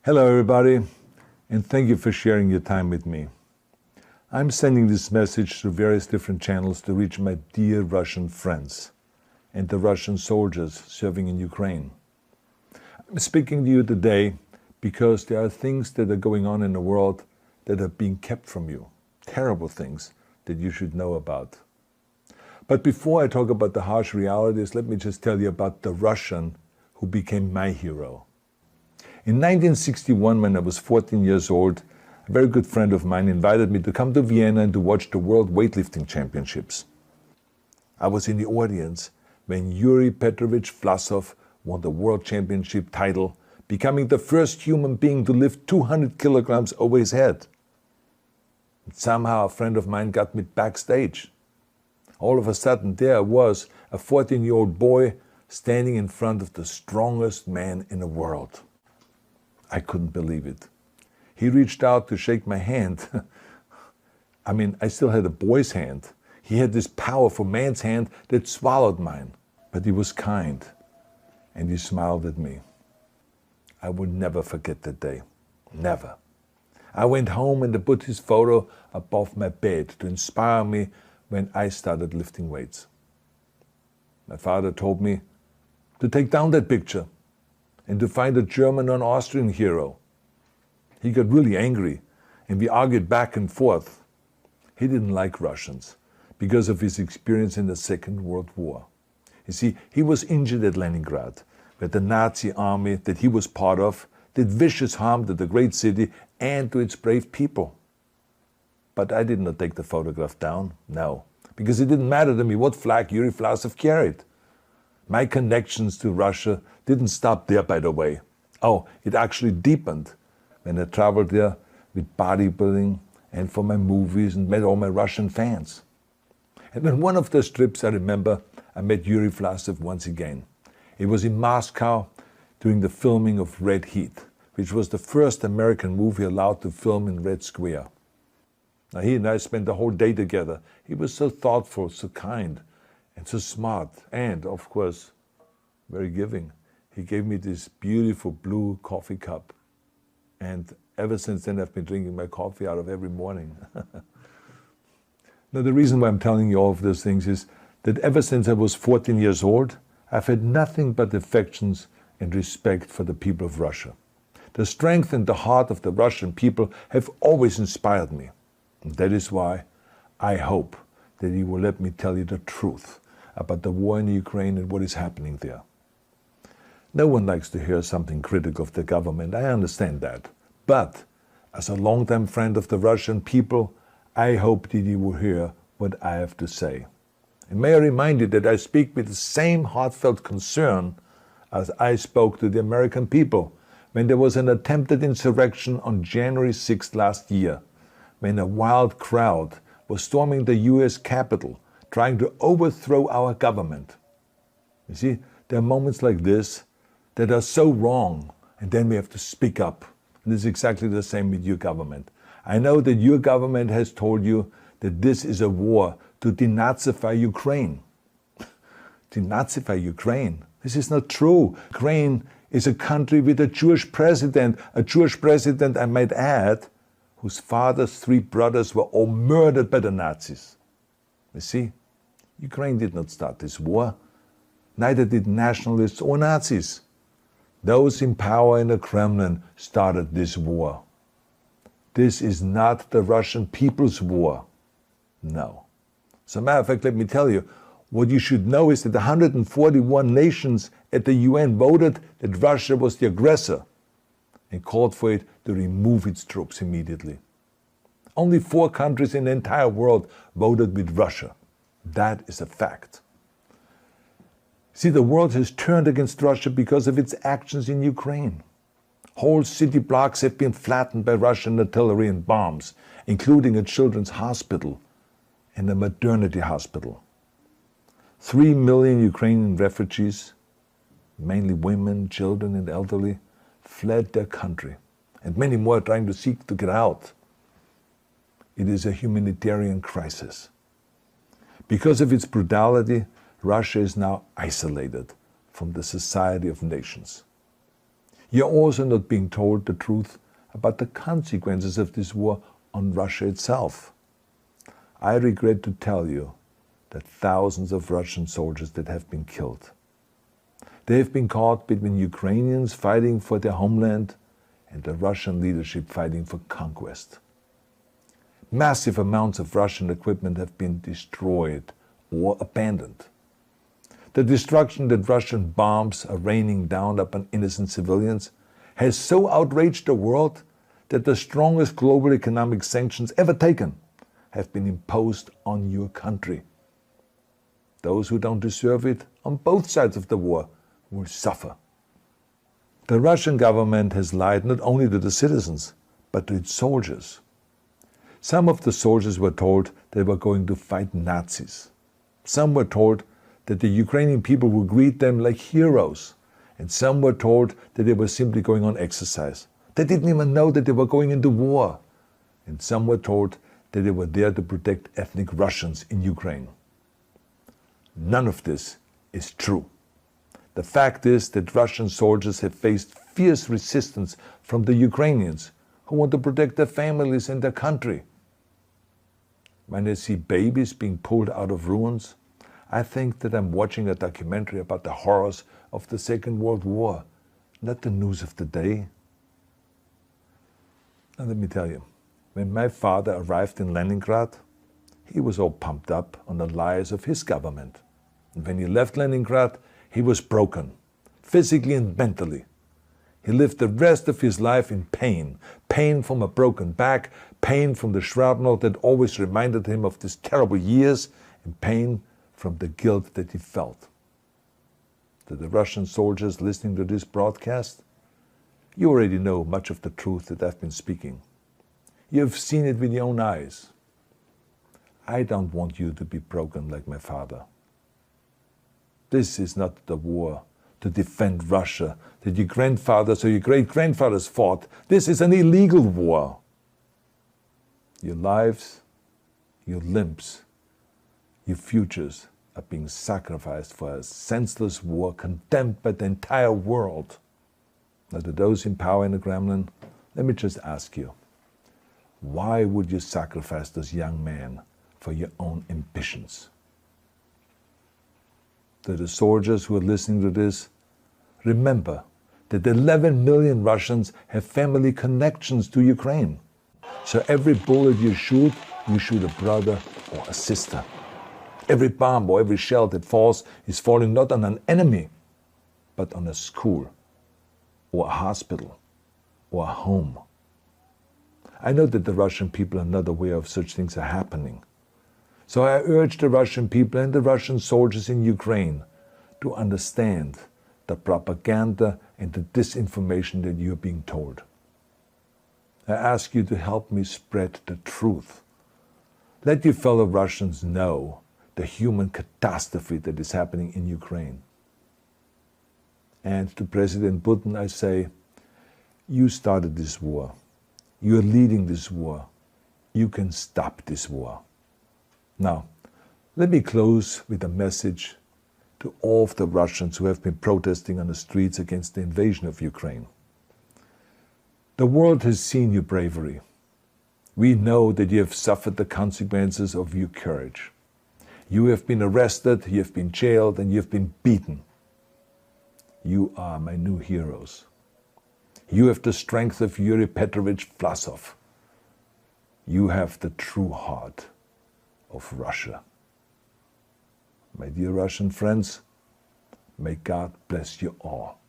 Hello everybody, and thank you for sharing your time with me. I'm sending this message through various different channels to reach my dear Russian friends and the Russian soldiers serving in Ukraine. I'm speaking to you today because there are things that are going on in the world that are being kept from you, terrible things that you should know about. But before I talk about the harsh realities, let me just tell you about the Russian who became my hero. In 1961, when I was 14 years old, a very good friend of mine invited me to come to Vienna and to watch the World Weightlifting Championships. I was in the audience when Yuri Petrovich Vlasov won the World Championship title, becoming the first human being to lift 200 kilograms over his head. And somehow a friend of mine got me backstage. All of a sudden there I was, a 14-year-old boy, standing in front of the strongest man in the world. I couldn't believe it. He reached out to shake my hand. I still had a boy's hand. He had this powerful man's hand that swallowed mine. But he was kind, and he smiled at me. I will never forget that day. Never. I went home and I put his photo above my bed to inspire me when I started lifting weights. My father told me to take down that picture and to find a German or an Austrian hero. He got really angry, and we argued back and forth. He didn't like Russians because of his experience in the Second World War. You see, he was injured at Leningrad, where the Nazi army that he was part of did vicious harm to the great city and to its brave people. But I did not take the photograph down, no, because it didn't matter to me what flag Yuri Vlasov carried. My connections to Russia didn't stop there, by the way. Oh, it actually deepened when I traveled there with bodybuilding and for my movies and met all my Russian fans. And on one of those trips, I remember, I met Yuri Vlasov once again. It was in Moscow during the filming of Red Heat, which was the first American movie allowed to film in Red Square. Now, he and I spent the whole day together. He was so thoughtful, so kind, and so smart, and, of course, very giving. He gave me this beautiful blue coffee cup. And ever since then, I've been drinking my coffee out of every morning. Now, the reason why I'm telling you all of those things is that ever since I was 14 years old, I've had nothing but affections and respect for the people of Russia. The strength and the heart of the Russian people have always inspired me. And that is why I hope that you will let me tell you the truth about the war in Ukraine and what is happening there. No one likes to hear something critical of the government, I understand that. But as a longtime friend of the Russian people, I hope that you will hear what I have to say. And may I remind you that I speak with the same heartfelt concern as I spoke to the American people when there was an attempted insurrection on January 6th last year, when a wild crowd was storming the US Capitol, trying to overthrow our government. You see, there are moments like this that are so wrong, and then we have to speak up. And it's exactly the same with your government. I know that your government has told you that this is a war to denazify Ukraine. Denazify Ukraine? This is not true. Ukraine is a country with a Jewish president, I might add, whose father's 3 brothers were all murdered by the Nazis. You see, Ukraine did not start this war. Neither did nationalists or Nazis. Those in power in the Kremlin started this war. This is not the Russian people's war. No. As a matter of fact, let me tell you, what you should know is that 141 nations at the UN voted that Russia was the aggressor and called for it to remove its troops immediately. Only 4 countries in the entire world voted with Russia. That is a fact. See, the world has turned against Russia because of its actions in Ukraine. Whole city blocks have been flattened by Russian artillery and bombs, including a children's hospital and a maternity hospital. 3 million Ukrainian refugees, mainly women, children, and elderly, fled their country, and many more are trying to seek to get out. It is a humanitarian crisis. Because of its brutality, Russia is now isolated from the Society of Nations. You're also not being told the truth about the consequences of this war on Russia itself. I regret to tell you that thousands of Russian soldiers that have been killed. They have been caught between Ukrainians fighting for their homeland and the Russian leadership fighting for conquest. Massive amounts of Russian equipment have been destroyed or abandoned. The destruction that Russian bombs are raining down upon innocent civilians has so outraged the world that the strongest global economic sanctions ever taken have been imposed on your country. Those who don't deserve it on both sides of the war will suffer. The Russian government has lied not only to the citizens, but to its soldiers. Some of the soldiers were told they were going to fight Nazis. Some were told that the Ukrainian people would greet them like heroes. And some were told that they were simply going on exercise. They didn't even know that they were going into war. And some were told that they were there to protect ethnic Russians in Ukraine. None of this is true. The fact is that Russian soldiers have faced fierce resistance from the Ukrainians who want to protect their families and their country. When I see babies being pulled out of ruins, I think that I'm watching a documentary about the horrors of the Second World War, not the news of the day. And let me tell you, when my father arrived in Leningrad, he was all pumped up on the lies of his government. And when he left Leningrad, he was broken, physically and mentally. He lived the rest of his life in pain. Pain from a broken back, pain from the shrapnel that always reminded him of these terrible years, and pain from the guilt that he felt. To the Russian soldiers listening to this broadcast, you already know much of the truth that I've been speaking. You have seen it with your own eyes. I don't want you to be broken like my father. This is not the war to defend Russia that your grandfathers or your great-grandfathers fought. This is an illegal war. Your lives, your limbs, your futures are being sacrificed for a senseless war condemned by the entire world. Now, to those in power in the Kremlin, let me just ask you, why would you sacrifice those young men for your own ambitions? To the soldiers who are listening to this, remember that 11 million Russians have family connections to Ukraine. So every bullet you shoot a brother or a sister. Every bomb or every shell that falls is falling not on an enemy, but on a school, or a hospital, or a home. I know that the Russian people are not aware of such things are happening. So I urge the Russian people and the Russian soldiers in Ukraine to understand the propaganda and the disinformation that you are being told. I ask you to help me spread the truth. Let your fellow Russians know the human catastrophe that is happening in Ukraine. And to President Putin I say, you started this war. You are leading this war. You can stop this war. Now, let me close with a message to all of the Russians who have been protesting on the streets against the invasion of Ukraine. The world has seen your bravery. We know that you have suffered the consequences of your courage. You have been arrested, you have been jailed, and you have been beaten. You are my new heroes. You have the strength of Yuri Petrovich Vlasov. You have the true heart of Russia. My dear Russian friends, may God bless you all.